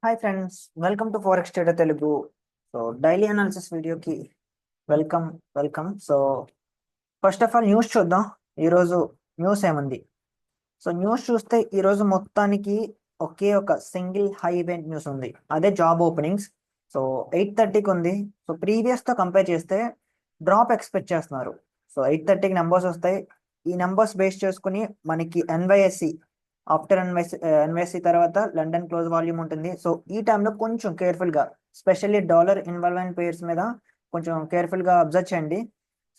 Hi friends, welcome to forex trader Telugu. So daily analysis వీడియోకి welcome. So first of all news చూద్దాం. ఈరోజు news ఏముంది? So news చూస్తే ఈరోజు మొత్తానికి ఒకే ఒక సింగిల్ హై ఈవెంట్ న్యూస్ ఉంది, అదే జాబ్ ఓపెనింగ్స్. సో 8:30కి ఉంది. సో ప్రీవియస్తో కంపేర్ చేస్తే డ్రాప్ ఎక్స్పెక్ట్ చేస్తున్నారు. సో 8:30కి నెంబర్స్ వస్తాయి. ఈ నెంబర్స్ బేస్ చేసుకుని మనకి ఎన్వైఎస్సి, ఆఫ్టర్ ఎన్వైఎస్సి తర్వాత లండన్ క్లోజ్ వాల్యూమ్ ఉంటుంది. సో ఈ టైంలో కొంచెం కేర్ఫుల్గా, స్పెషల్లీ డాలర్ ఇన్వాల్వ్మెంట్ పేర్స్ మీద కొంచెం కేర్ఫుల్గా అబ్జర్వ్ చేయండి.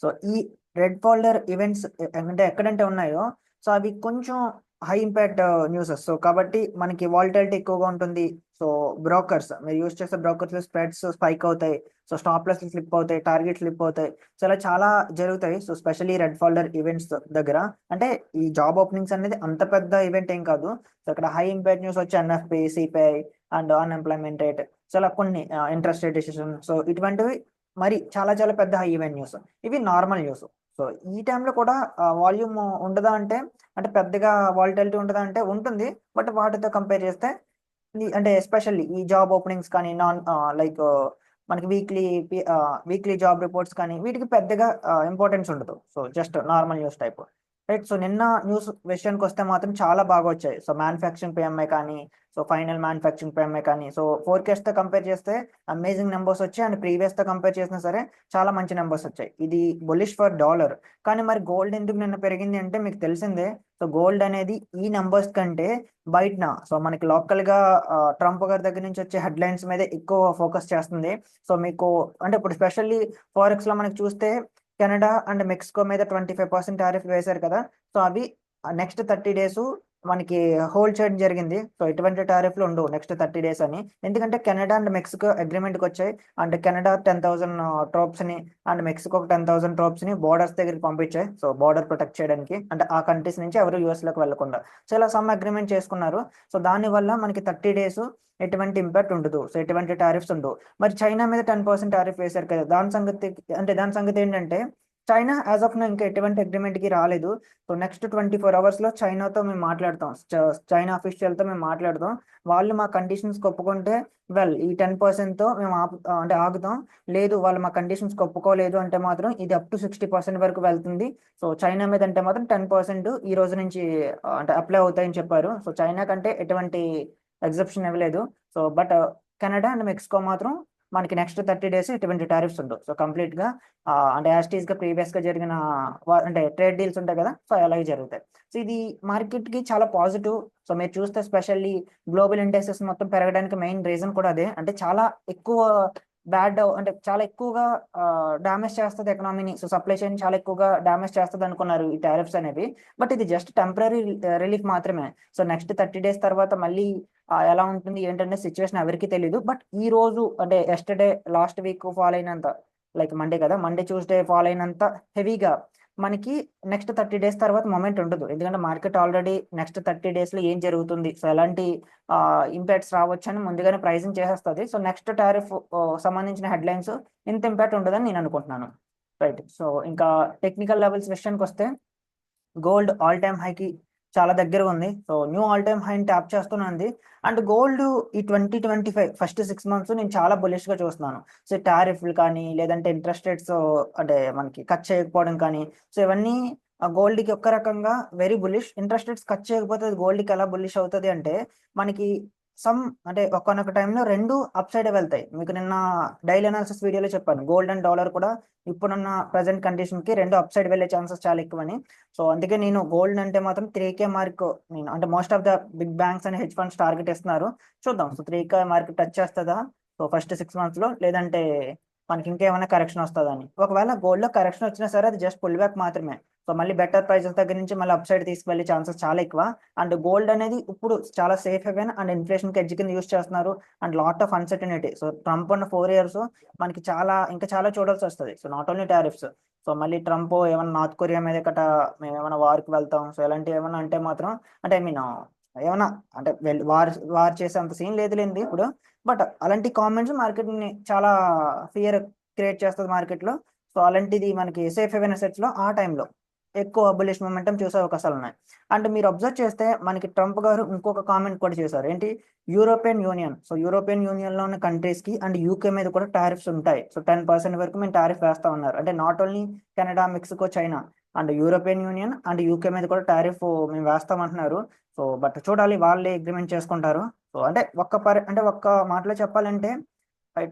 సో ఈ రెడ్ ఫోల్డర్ ఈవెంట్స్ అంటే ఎక్కడంటే ఉన్నాయో, సో అవి కొంచెం హై ఇంపాక్ట్ న్యూసెస్. సో కాబట్టి మనకి వాలటిలిటీ ఎక్కువగా ఉంటుంది. సో బ్రోకర్స్, మీరు యూస్ చేసే బ్రోకర్స్ స్ప్రెడ్స్ స్పైక్ అవుతాయి. సో స్టాప్ లాస్ స్లిప్ అవుతాయి, టార్గెట్ స్లిప్ అవుతాయి. సో ఇలా చాలా జరుగుతాయి. So specially red folder events దగ్గర, అంటే ఈ జాబ్ ఓపెనింగ్స్ అనేది అంత పెద్ద ఈవెంట్ ఏం కాదు. సో ఇక్కడ హై ఇంపాక్ట్ న్యూస్ వచ్చి ఎన్ఎఫ్పి, CPI and unemployment rate, so ఇలా కొన్ని ఇంట్రెస్ట్ రేట్ డిసిషన్, సో ఇటువంటివి మరి చాలా చాలా పెద్ద హై ఈవెంట్ న్యూస్. ఇవి నార్మల్ న్యూస్. సో ఈ టైంలో కూడా వాల్యూమ్ ఉండదా అంటే, అంటే పెద్దగా వాలిటాలిటీ ఉంటుందా అంటే ఉంటుంది. బట్ వాటితో కంపేర్ చేస్తే అంటే ఎస్పెషల్లీ ఈ జాబ్ ఓపెనింగ్స్ కానీ నాన్ లైక్ మనకి వీక్లీ జాబ్ రిపోర్ట్స్ కానీ వీటికి పెద్దగా ఇంపార్టెన్స్ ఉండదు. So just normal news type, right. So నిన్న న్యూస్ విషయానికి వస్తే మాత్రం చాలా బాగా వచ్చాయి. సో మ్యానుఫ్యాక్చరింగ్ పిఎంఐ కానీ, సో ఫైనల్ మ్యానుఫ్యాక్చరింగ్ పిఎంఐ కానీ, సో ఫోర్కాస్ట్ తో కంపేర్ చేస్తే అమేజింగ్ నెంబర్స్ వచ్చాయి. అండ్ ప్రీవియస్ తో కంపేర్ చేసినా సరే చాలా మంచి నెంబర్స్ వచ్చాయి. ఇది బులిష్ ఫర్ డాలర్. కానీ మరి గోల్డ్ ఎందుకు నిన్న పెరిగింది అంటే మీకు తెలిసిందే. సో గోల్డ్ అనేది ఈ నెంబర్స్ కంటే బయటన, సో మనకి లోకల్ గా ట్రంప్ గారి దగ్గర నుంచి వచ్చే హెడ్లైన్స్ మీద ఎక్కువ ఫోకస్ చేస్తుంది. సో మీకు అంటే ఇప్పుడు స్పెషల్లీ ఫారెక్స్ లో మనకి చూస్తే కెనడా అండ్ మెక్సికో మీద 25% టారిఫ్ వేశారు కదా. సో అవి నెక్స్ట్ 30 days మనకి హోల్డ్ చేయడం జరిగింది. సో ఎటువంటి టారిఫ్లు ఉండవు నెక్స్ట్ 30 days అని, ఎందుకంటే కెనడా అండ్ మెక్సికో అగ్రిమెంట్కి వచ్చాయి. అండ్ కెనడా 10,000 ట్రోప్స్ ని అండ్ మెక్సికో 10,000 ట్రోప్స్ ని బోర్డర్స్ దగ్గరికి పంపించాయి. సో బోర్డర్ ప్రొటెక్ట్ చేయడానికి, అంటే ఆ కంట్రీస్ నుంచి ఎవరు యూఎస్ లోకి వెళ్లకుండా. సో ఇలా సమ్ అగ్రిమెంట్ చేసుకున్నారు. సో దానివల్ల మనకి 30 days ఎటువంటి ఇంపాక్ట్ ఉండదు. సో ఎటువంటి టారిఫ్స్ ఉండవు. మరి చైనా మీద 10% టారిఫ్ వేశారు కదా, దాని సంగతి ఏంటంటే చైనా యాజ్ ఆఫ్ నో ఇంకా ఎటువంటి అగ్రిమెంట్ కి రాలేదు. సో నెక్స్ట్ 24 hours లో చైనాతో మేము మాట్లాడతాం, చైనా అఫీషియల్ తో మేము మాట్లాడతాం. వాళ్ళు మా కండిషన్స్ ఒప్పుకుంటే వెల్ ఈ 10% తో మేము అంటే ఆగుతాం. లేదు వాళ్ళు మా కండిషన్స్ ఒప్పుకోలేదు అంటే మాత్రం ఇది అప్ టు 60% వరకు వెళ్తుంది. సో చైనా మీద అంటే మాత్రం 10% ఈ రోజు నుంచి అంటే అప్లై అవుతాయని చెప్పారు. సో చైనా కంటే ఎటువంటి ఎగ్జెప్షన్ ఇవ్వలేదు. So but Canada and Mexico మాత్రం మనకి నెక్స్ట్ 30 days ఎటువంటి టారిఫ్స్ ఉండవు. సో కంప్లీట్ గా అంటే యాస్టీస్ గా ప్రీవియస్ గా జరిగిన అంటే ట్రేడ్ డీల్స్ ఉంటాయి కదా, సో అలాగే జరుగుతాయి. సో ఇది మార్కెట్ కి చాలా పాజిటివ్. సో మీరు చూస్తే స్పెషల్లీ గ్లోబల్ ఇండెక్సెస్ మొత్తం పెరగడానికి మెయిన్ రీజన్ కూడా అదే. అంటే చాలా ఎక్కువ అంటే చాలా ఎక్కువగా డామేజ్ చేస్తుంది ఎకనామీని. సో సప్లై చైన్ చాలా ఎక్కువగా డామేజ్ చేస్తుంది అనుకున్నారు ఈ టారిఫ్స్ అనేవి. బట్ ఇది జస్ట్ టెంపరీ రిలీఫ్ మాత్రమే. సో నెక్స్ట్ 30 days తర్వాత మళ్ళీ ఎలా ఉంటుంది ఏంటంటే సిచ్యువేషన్ ఎవరికి తెలియదు. బట్ ఈ రోజు అంటే ఎస్టర్డే లాస్ట్ వీక్ ఫాల్ అయినంత, లైక్ మండే కదా, మండే ట్యూస్డే ఫాల్ అయినంత హెవీగా మనకి నెక్స్ట్ 30 days తర్వాత మొమెంట్ ఉండదు. ఎందుకంటే మార్కెట్ ఆల్రెడీ నెక్స్ట్ 30 days లో ఏం జరుగుతుంది, సో ఎలాంటి ఇంపాక్ట్స్ రావచ్చు అని ముందుగానే ప్రైజింగ్ చేసేస్తుంది. సో నెక్స్ట్ టారిఫ్ సంబంధించిన హెడ్లైన్స్ ఇంత ఇంపాక్ట్ ఉండదని నేను అనుకుంటున్నాను, రైట్. సో ఇంకా టెక్నికల్ లెవెల్స్ విషయానికి వస్తే గోల్డ్ ఆల్ టైమ్ హైకి చాలా దగ్గర ఉంది. సో న్యూ ఆల్ టైమ్ హైని ట్యాప్ చేస్తున్నది. అండ్ గోల్డ్ ఈ 2025 ఫస్ట్ 6 months నేను చాలా బులిష్ గా చూస్తున్నాను. సో టారిఫ్లు కానీ, లేదంటే ఇంట్రెస్ట్ రేట్స్ అంటే మనకి కట్ చేయకపోవడం కానీ, సో ఇవన్నీ గోల్డ్ కి ఒక్క రకంగా very bullish. Interest rates cut చేయకపోతే గోల్డ్ కి ఎలా బులిష్ అవుతుంది అంటే మనకి సమ్ అంటే ఒక్కొక్క టైంలో రెండు అప్ సైడ్ వెళ్తాయి. మీకు నిన్న డైలీ అనాలిసిస్ వీడియోలో చెప్పాను, గోల్డ్ అండ్ డాలర్ కూడా ఇప్పుడున్న ప్రజెంట్ కండిషన్ కి రెండు అప్ సైడ్ వెళ్ళే ఛాన్సెస్ చాలా ఎక్కువని. సో అందుకే నేను గోల్డ్ అంటే మాత్రం 3K మార్క్, నేను అంటే most of the big banks and hedge funds target ఇస్తున్నారు. చూద్దాం. సో 3K మార్క్ టచ్ చేస్తుందా సో ఫస్ట్ 6 months లో, లేదంటే మనకి ఇంకేమైనా కరెక్షన్ వస్తుందని. ఒకవేళ గోల్డ్ లో కరెక్షన్ వచ్చినా సరే అది జస్ట్ పుల్ బ్యాక్ మాత్రమే. సో మళ్ళీ బెటర్ ప్రైజెస్ దగ్గర నుంచి మళ్ళీ అప్ సైడ్ తీసుకువెళ్ళే ఛాన్సెస్ చాలా ఎక్కువ. అండ్ గోల్డ్ అనేది ఇప్పుడు చాలా సేఫ్ హెవెన్ అండ్ ఇన్ఫ్లేషన్ కి ఎడ్జ్ కింద యూస్ చేస్తున్నారు. And lot of uncertainty. So Trump ఉన్న 4 years మనకి ఇంకా చాలా చూడాల్సి వస్తుంది. So not only tariffs, so మళ్ళీ ట్రంప్ ఏమైనా నార్త్ కొరియా మీద గట మేము ఏమైనా వార్కి వెళ్తాం, సో ఇలాంటివి ఏమైనా అంటే మాత్రం, అంటే ఐ మీన్ ఏమైనా అంటే వార్ చేసే అంత సీన్ లేదులేండి ఇప్పుడు. బట్ అలాంటి కామెంట్స్ మార్కెట్ ని చాలా ఫియర్ క్రియేట్ చేస్తుంది మార్కెట్ లో. సో అలాంటిది మనకి సేఫ్ హెవెన్ అసెట్స్ లో ఆ టైంలో ఎక్కువ బులిష్ మొమెంటం చూసే అవకాశాలు ఉన్నాయి. అండ్ మీరు అబ్జర్వ్ చేస్తే మనకి ట్రంప్ గారు ఇంకొక కామెంట్ కూడా చేశారు. ఏంటి? European union. సో యూరోపియన్ యూనియన్లో ఉన్న కంట్రీస్కి అండ్ యూకే మీద కూడా టారిఫ్స్ ఉంటాయి. సో 10% వరకు మేము టారిఫ్ వేస్తా ఉన్నారు. అంటే not only Canada, Mexico, China and European union and UK మీద కూడా టారిఫ్ మేము వేస్తామంటున్నారు. సో బట్ చూడాలి, వాళ్ళే అగ్రిమెంట్ చేసుకుంటారు. సో అంటే ఒక్క మాటలో చెప్పాలంటే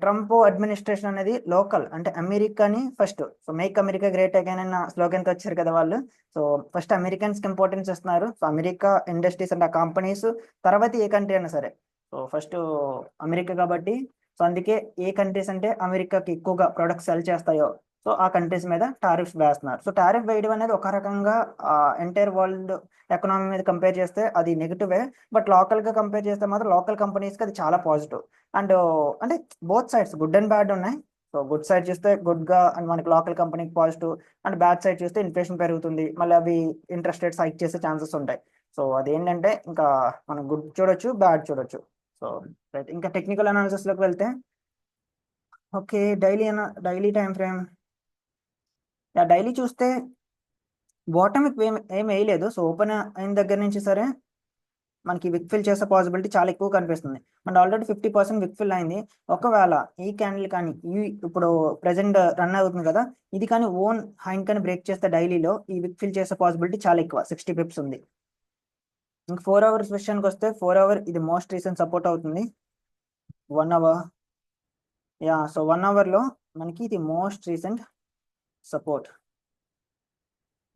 ట్రంప్ అడ్మినిస్ట్రేషన్ అనేది లోకల్, అంటే అమెరికాని first, so make America great again అన్న స్లోగన్తో వచ్చారు కదా వాళ్ళు. సో ఫస్ట్ అమెరికన్స్ కి ఇంపార్టెన్స్ ఇస్తున్నారు. సో అమెరికా ఇండస్ట్రీస్ అండ్ ఆ కంపెనీస్, తర్వాత ఏ కంట్రీ అయినా సరే. సో ఫస్ట్ అమెరికా కాబట్టి, సో అందుకే ఏ కంట్రీస్ అంటే అమెరికాకి ఎక్కువగా ప్రొడక్ట్స్ సెల్ చేస్తాయో సో ఆ కంట్రీస్ మీద టారిఫ్స్ వేస్తున్నారు. సో టారిఫ్ వేయడం అనేది ఒక రకంగా ఎంటైర్ వరల్డ్ ఎకనామీ మీద కంపేర్ చేస్తే అది నెగిటివే. బట్ లోకల్గా కంపేర్ చేస్తే మాత్రం లోకల్ కంపెనీస్కి అది చాలా పాజిటివ్. అండ్ అంటే both sides good and bad ఉన్నాయి. సో గుడ్ సైడ్ చూస్తే గుడ్గా అండ్ మనకి లోకల్ కంపెనీకి పాజిటివ్, అండ్ బ్యాడ్ సైడ్ చూస్తే ఇన్ఫ్లేషన్ పెరుగుతుంది, మళ్ళీ అవి ఇంట్రెస్ట్ రేట్స్ హైక్ చేసే ఛాన్సెస్ ఉంటాయి. సో అదేంటంటే ఇంకా మనం గుడ్ చూడొచ్చు, బ్యాడ్ చూడొచ్చు. సో రైట్, ఇంకా టెక్నికల్ అనాలిసిస్లోకి వెళ్తే okay, daily time frame daily చూస్తే బాటమ్ ఏం వేయలేదు. సో ఓపెన్ అయిన దగ్గర నుంచి సరే మనకి విక్ ఫిల్ చేసే పాసిబిలిటీ చాలా ఎక్కువ కనిపిస్తుంది. అండ్ ఆల్రెడీ 50% విక్ ఫిల్ అయింది. ఒకవేళ ఈ క్యాండిల్ కానీ ఇప్పుడు ప్రెసెంట్ రన్ అవుతుంది కదా, ఇది కానీ ఓన్ హైన్ కానీ బ్రేక్ చేస్తే డైలీలో ఈ విక్ ఫిల్ చేసే పాసిబిలిటీ చాలా ఎక్కువ, 60 పిప్స్ ఉంది. ఇంక 4 అవర్స్ విషయానికి వస్తే 4 అవర్ ఇది మోస్ట్ రీసెంట్ సపోర్ట్ అవుతుంది. 1 అవర్ సో 1 అవర్లో మనకి ఇది మోస్ట్ రీసెంట్ సపోర్ట్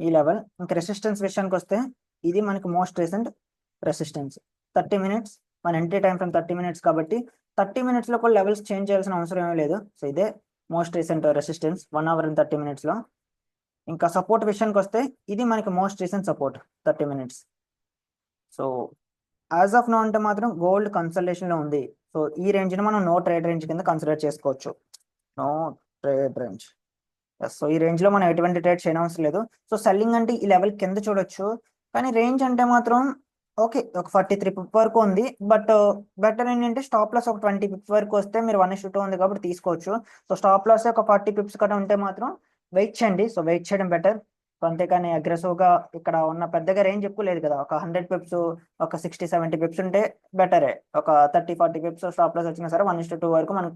ఈ లెవెల్. ఇంకా రెసిస్టెన్స్ విషయానికి వస్తే ఇది మనకి మోస్ట్ రీసెంట్ రెసిస్టెన్స్ 30 మినిట్స్, మన ఎంట్రీ టైం ఫ్రమ్ 30 మినిట్స్ కాబట్టి 30 మినిట్స్లో కూడా లెవెల్స్ చేంజ్ చేయాల్సిన అవసరం ఏమీ లేదు. సో ఇదే most recent resistance 1 hour and 30 మినిట్స్లో. ఇంకా సపోర్ట్ విషయానికి వస్తే ఇది మనకి most recent support 30 minutes. So as of now అంటే మాత్రం గోల్డ్ కన్సల్టేషన్లో ఉంది. సో ఈ రేంజ్ని మనం నో ట్రేడ్ రేంజ్ కింద కన్సిడర్ చేసుకోవచ్చు. No trade range. సో ఈ రేంజ్లో మనం ఎటువంటి ట్రేడ్ చేయనవసరం లేదు. సో సెల్లింగ్ అంటే ఈ లెవెల్ కింద చూడొచ్చు, కానీ రేంజ్ అంటే మాత్రం ఓకే ఒక 43 పిప్ వరకు ఉంది. బట్ బెటర్ ఏంటంటే స్టాప్ లాస్ ఒక 20 పిప్స్ వరకు వస్తే మీరు 1:2 ఉంది కాబట్టి తీసుకోవచ్చు. సో స్టాప్ లాస్ ఒక 40 పిప్స్ కట్ట ఉంటే మాత్రం వెయిట్ చేయండి. సో వెయిట్ చేయడం బెటర్. సో అంతేకాని అగ్రెసివ్గా ఇక్కడ ఉన్న పెద్దగా రేంజ్ ఎక్కువ లేదు కదా, ఒక 100 పిప్స్, ఒక 60-70 పిప్స్ ఉంటే బెటరే. ఒక 30-40 పిప్స్ స్టాప్ లాస్ వచ్చినా సరే 1:2 వరకు మనం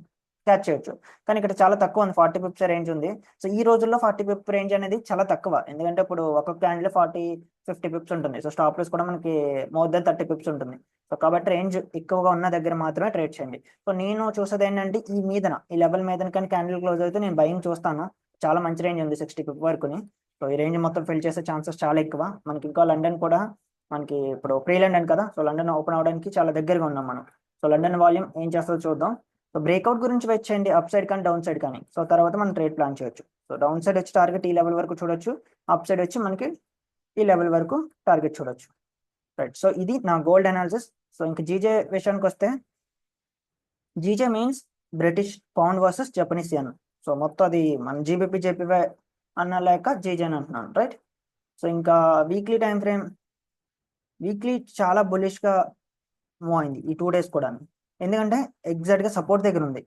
క్యాచ్ చేయొచ్చు. కానీ ఇక్కడ చాలా తక్కువ ఉంది, 40 పిప్స్ రేంజ్ ఉంది. సో ఈ రోజుల్లో 40 పిప్ రేంజ్ అనేది చాలా తక్కువ, ఎందుకంటే ఇప్పుడు ఒక్కొక్క క్యాండిల్ 40-50 పిప్స్ ఉంటుంది. సో స్టాప్ లాస్ కూడా మనకి మోర్ దెన్ 30 పిప్స్ ఉంటుంది. సో కాబట్టి రేంజ్ ఎక్కువగా ఉన్న దగ్గర మాత్రమే ట్రేడ్ చేయండి. సో నేను చూసేది ఏంటంటే ఈ లెవెల్ మీద కానీ క్యాండిల్ క్లోజ్ అయితే నేను బయింగ్ చూస్తాను. చాలా మంచి రేంజ్ ఉంది 60 పిప్ వరకుని. సో ఈ రేంజ్ మొత్తం ఫిల్ చేసే ఛాన్సెస్ చాలా ఎక్కువ. మనకి ఇంకా లండన్ కూడా మనకి ఇప్పుడు ప్రీ లండన్ కదా, సో లండన్ ఓపెన్ అవడానికి చాలా దగ్గరగా ఉన్నాం మనం. సో లండన్ వాల్యూమ్ ఏం చేస్తుందో చూద్దాం. సో బ్రేక్అవుట్ గురించి వెయిట్ చేయండి, అప్ సైడ్ కానీ డౌన్ సైడ్ కానీ. సో తర్వాత మనం ట్రేడ్ ప్లాన్ చేయొచ్చు. సో డౌన్ సైడ్ వచ్చి టార్గెట్ ఈ లెవెల్ వరకు చూడొచ్చు, అప్ సైడ్ వచ్చి మనకి ఈ లెవెల్ వరకు టార్గెట్ చూడొచ్చు. రైట్, సో ఇది నా గోల్డ్ అనాలిసిస్. సో ఇంకా జీజే విషయానికి వస్తే GJ means British pound versus Japanese N. So మొత్తం అది మన జీబీపీ జేపీవై అన్న లేక జీజే అని అంటున్నాను. రైట్, సో ఇంకా వీక్లీ టైం ఫ్రేమ్ చాలా బులిష్గా మూవ్ అయింది ఈ 2 డేస్ కూడా, ఎందుకంటే ఎగ్జాక్ట్గా సపోర్ట్ దగ్గర ఉంది.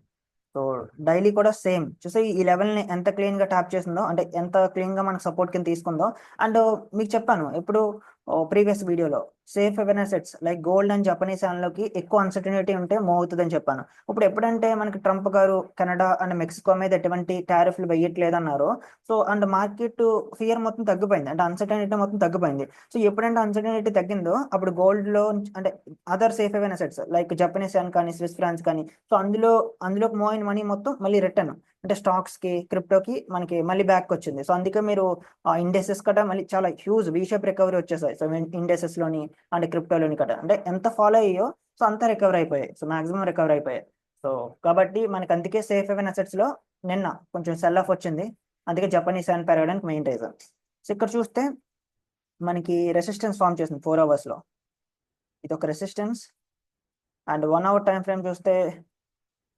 సో డైలీ కూడా సేమ్ చూస్తే ఈ లెవెల్ని ఎంత క్లీన్గా ట్యాప్ చేసిందో, అంటే ఎంత క్లీన్గా మనకు సపోర్ట్ కింద తీసుకుందో. అండ్ మీకు చెప్పాను ఇప్పుడు ప్రీవియస్ వీడియోలో safe haven assets like gold and Japanese లోకి ఎక్కువ అన్సర్టనిటీ ఉంటే మూవ్ అవుతుందని చెప్పాను. ఇప్పుడు ఎప్పుడంటే మనకి ట్రంప్ గారు కెనడా అండ్ మెక్సికో మీద ఎటువంటి టారిఫ్లు వేయట్లేదు అన్నారు, సో అండ్ మార్కెట్ ఫియర్ మొత్తం తగ్గిపోయింది, అంటే అన్సర్టనిటీ మొత్తం తగ్గిపోయింది. సో ఎప్పుడంటే అన్సర్టనిటీ తగ్గిందో అప్పుడు గోల్డ్లో అంటే other safe haven assets like Japanese yen కానీ స్విస్ ఫ్రాన్స్ కానీ, సో అందులోకి మూవ్ అయిన మనీ మొత్తం మళ్ళీ రిటర్న్ అంటే స్టాక్స్కి క్రిప్టోకి మనకి మళ్ళీ బ్యాక్ వచ్చింది. సో అందుకే మీరు ఇండెసెస్ కట మళ్ళీ చాలా హ్యూజ్ వీషేప్ రికవరీ వచ్చేసాయి. సో ఇండెసెస్లోని అండ్ క్రిప్టోలోని కట అంటే ఎంత ఫాలో అయ్యో సో అంతా రికవర్ అయిపోయాయి. సో మాక్సిమం రికవర్ అయిపోయాయి. సో కాబట్టి మనకి అందుకే సేఫ్ హెవెన్ అసెట్స్లో నిన్న కొంచెం సెల్ ఆఫ్ వచ్చింది, అందుకే జపనీస్ యెన్ పెరగడానికి మెయిన్ రీజన్. సో ఇక్కడ చూస్తే మనకి రెసిస్టెన్స్ ఫామ్ చేసింది 4 అవర్స్లో, ఇది ఒక resistance. And 1 hour time frame చూస్తే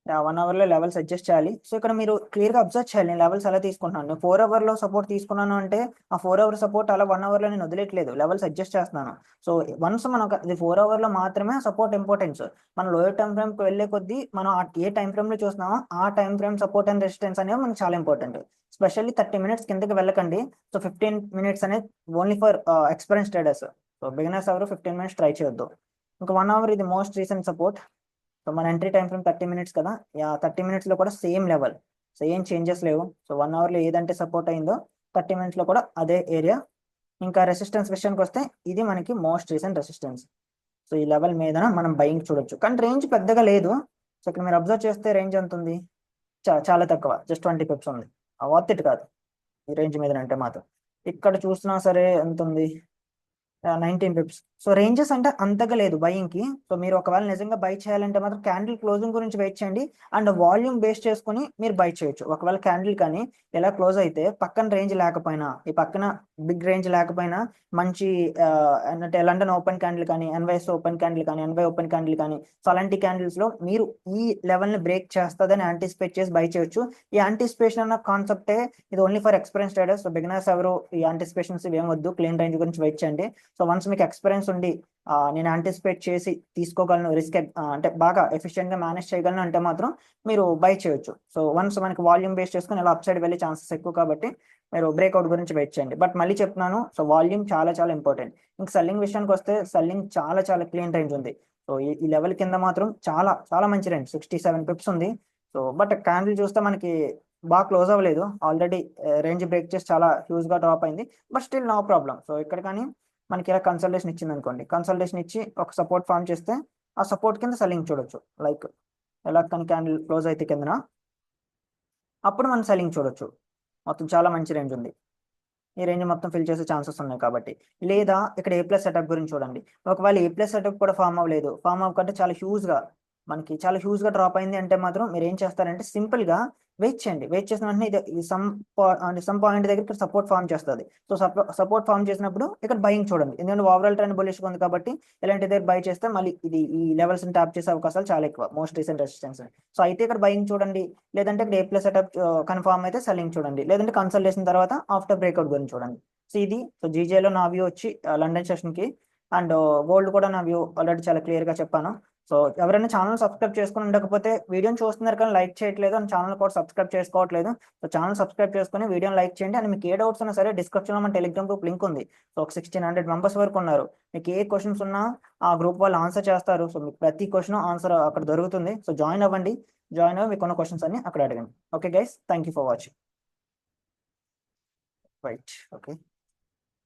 1 అవర్లో లెవెల్స్ అడ్జస్ట్ చేయాలి. సో ఇక్కడ మీరు క్లియర్గా అబ్జర్వ్ చేయాలి, నేను లెవెల్స్ ఎలా తీసుకుంటున్నాను. నేను 4 అవర్లో సపోర్ట్ తీసుకున్నాను అంటే ఆ 4 అవర్ సపోర్ట్ అలా 1 అవర్లో నేను వదిలేట్లేదు, లెవెల్స్ అడ్జస్ట్ చేస్తున్నాను. సో వన్స్ మనకు ఇది 4 అవర్లో మాత్రమే సపోర్ట్ ఇంపార్టెన్స్. మనం లోయర్ టైం ఫ్రేమ్కి వెళ్ళే కొద్దీ మనం ఏ టైం ఫ్రేమ్లో చూస్తున్నామో ఆ time frame support and resistance అనేవి మనకు చాలా ఇంపార్టెంట్. స్పెషల్లీ 30 మినిట్స్ కిందకి వెళ్ళకండి. సో 15 మినిట్స్ అనేది only for experience traders. So beginners ఎవరు 15 మినిట్స్ ట్రై చేయొద్దు. ఇంకా 1 అవర్ ఇది మోస్ట్ రీసెంట్ సపోర్ట్. సో మన ఎంట్రీ టైం ఫ్రేమ్ 30 మినిట్స్ కదా, 30 మినిట్స్లో కూడా సేమ్ లెవెల్. సో ఏం చేంజెస్ లేవు. సో 1 అవర్లో ఏదంటే సపోర్ట్ అయిందో 30 మినిట్స్లో కూడా అదే ఏరియా. ఇంకా రెసిస్టెన్స్ విషయానికి వస్తే ఇది మనకి మోస్ట్ రీసెంట్ రెసిస్టెన్స్. సో ఈ లెవెల్ మీద మనం బయింగ్ చూడొచ్చు, కానీ రేంజ్ పెద్దగా లేదు. సో ఇక్కడ మీరు అబ్జర్వ్ చేస్తే రేంజ్ ఎంత ఉంది, చాలా తక్కువ, జస్ట్ 20 పిప్స్ ఉంది. వర్త్ ఇట్ కాదు ఈ రేంజ్ మీద అంటే మాత్రం. ఇక్కడ చూసినా సరే ఎంత ఉంది, 19 పిప్స్. సో రేంజెస్ అంటే అంతగా లేదు బయింగ్ కి. సో మీరు ఒకవేళ నిజంగా బై చేయాలంటే మాత్రం క్యాండిల్ క్లోజింగ్ గురించి వెయిట్ చేయండి అండ్ వాల్యూమ్ బేస్ చేసుకుని మీరు బై చేయొచ్చు. ఒకవేళ క్యాండిల్ కానీ ఎలా క్లోజ్ అయితే పక్కన రేంజ్ లేకపోయినా, ఈ పక్కన బిగ్ రేంజ్ లేకపోయినా మంచి అంటే లండన్ ఓపెన్ క్యాండిల్ కానీ, ఎన్వైఎస్ ఓపెన్ క్యాండిల్ కానీ, ఎన్వై ఓపెన్ క్యాండిల్ కానీ, సో అలాంటి క్యాండిల్స్ లో మీరు ఈ లెవెల్ ని బ్రేక్ చేస్తుందని యాంటిసిపేట్ చేసి బై చేయొచ్చు. ఈ యాంటిసిపేషన్ అన్న కాన్సెప్టే ఇది only for experience traders. So beginners ఎవరు ఈ యాంటిసిపేషన్స్ ఏం వద్దు, క్లీన్ రేంజ్ గురించి వెయిట్ చేయండి. సో వన్స్ మీకు ఎక్స్పీరియన్స్ ఉండి నేను యాంటిసిపేట్ చేసి తీసుకోగలను, రిస్క్ అంటే బాగా ఎఫిషియెంట్గా మేనేజ్ చేయగలను అంటే మాత్రం మీరు బై చేయొచ్చు. సో వన్స్ మనకి వాల్యూమ్ బేస్ చేసుకుని ఇలా అప్ సైడ్ వెళ్ళే ఛాన్సెస్ ఎక్కువ కాబట్టి మీరు బ్రేక్అవుట్ గురించి వెయిట్ చేయండి. బట్ మళ్ళీ చెప్తున్నాను, సో వాల్యూమ్ చాలా చాలా ఇంపార్టెంట్. ఇంకా సెల్లింగ్ విషయానికి వస్తే సెల్లింగ్ చాలా చాలా క్లీన్ రేంజ్ ఉంది. సో ఈ లెవెల్ కింద మాత్రం చాలా చాలా మంచి రేంజ్ 67 పిప్స్ ఉంది. సో బట్ క్యాండిల్ చూస్తే మనకి బాగా క్లోజ్ అవ్వలేదు, ఆల్రెడీ రేంజ్ బ్రేక్ చేసి చాలా హ్యూజ్గా డ్రాప్ అయింది. But still no problem. So ఇక్కడ కానీ మనకి ఇలా కన్సల్టేషన్ ఇచ్చింది అనుకోండి, కన్సల్టేషన్ ఇచ్చి ఒక సపోర్ట్ ఫామ్ చేస్తే ఆ సపోర్ట్ కింద సెల్లింగ్ చూడొచ్చు. లైక్ ఎలా కానీ క్యాండిల్ క్లోజ్ అయితే కిందన అప్పుడు మనం సెల్లింగ్ చూడొచ్చు. మొత్తం చాలా మంచి రేంజ్ ఉంది, ఈ రేంజ్ మొత్తం ఫిల్ చేసే ఛాన్సెస్ ఉన్నాయి కాబట్టి. లేదా ఇక్కడ ఏ ప్లస్ సెటప్ గురించి చూడండి. ఒకవేళ ఏ ప్లస్ సెటప్ కూడా ఫామ్ అవ్వలేదు, ఫామ్ అవ్వకంటే చాలా హ్యూజ్గా మనకి చాలా హ్యూజ్గా డ్రాప్ అయింది అంటే మాత్రం మీరు ఏం చేస్తారంటే సింపుల్గా వెయిట్ చేయండి. వెయిట్ చేసిన వెంటనే ఇది సమ్ పాయింట్ దగ్గర ఇక్కడ సపోర్ట్ ఫామ్ చేస్తుంది. సో సపోర్ట్ ఫామ్ చేసినప్పుడు ఇక్కడ బయింగ్ చూడండి, ఎందుకంటే ఓవరాల్ ట్రెండ్ బుల్లిష్గా ఉంది కాబట్టి ఇలాంటి దగ్గర బై చేస్తే మళ్ళీ ఇది ఈ లెవెల్స్ ట్యాప్ చేసే అవకాశాలు చాలా ఎక్కువ, మోస్ట్ రీసెంట్ రెసిస్టెన్స్. సో అయితే ఇక్కడ బయింగ్ చూడండి, లేదంటే ఇక్కడ ఏ ప్లస్ సెటప్ కన్ఫామ్ అయితే సెల్లింగ్ చూడండి, లేదంటే కన్సల్టేషన్ తర్వాత ఆఫ్టర్ బ్రేక్అవుట్ గురించి చూడండి. సో ఇది సో జీజేలో నా వ్యూ వచ్చి లండన్ సెషన్కి, అండ్ గోల్డ్ కూడా నా వ్యూ ఆల్రెడీ చాలా క్లియర్గా చెప్పాను. సో ఎవరైనా ఛానల్ సబ్స్క్రైబ్ చేసుకుని ఉండకపోతే వీడియోని చూస్తున్నారు కానీ లైక్ చేయట్లేదు, అండ్ ఛానల్ కూడా సబ్స్క్రైబ్ చేసుకోవట్లేదు. సో ఛానల్ సబ్స్క్రైబ్ చేసుకుని వీడియోని లైక్ చేయండి. అండ్ మీకు ఏ డౌట్స్ ఉన్నా సరే డిస్క్రిప్షన్లో మన టెలిగ్రామ్ గ్రూప్ లింక్ ఉంది. సో ఒక 1600 మెంబర్స్ వరకు ఉన్నారు. మీకు ఏ క్వశ్చన్స్ ఉన్నా ఆ గ్రూప్ వాళ్ళు ఆన్సర్ చేస్తారు. సో మీకు ప్రతి క్వశ్చన్ ఆన్సర్ అక్కడ దొరుకుతుంది. సో జాయిన్ అవ్వండి, జాయిన్ అవ్వి మీకు ఉన్న క్వశ్చన్స్ అన్ని అక్కడ అడగండి. Okay guys, thank you for watching. Right, okay.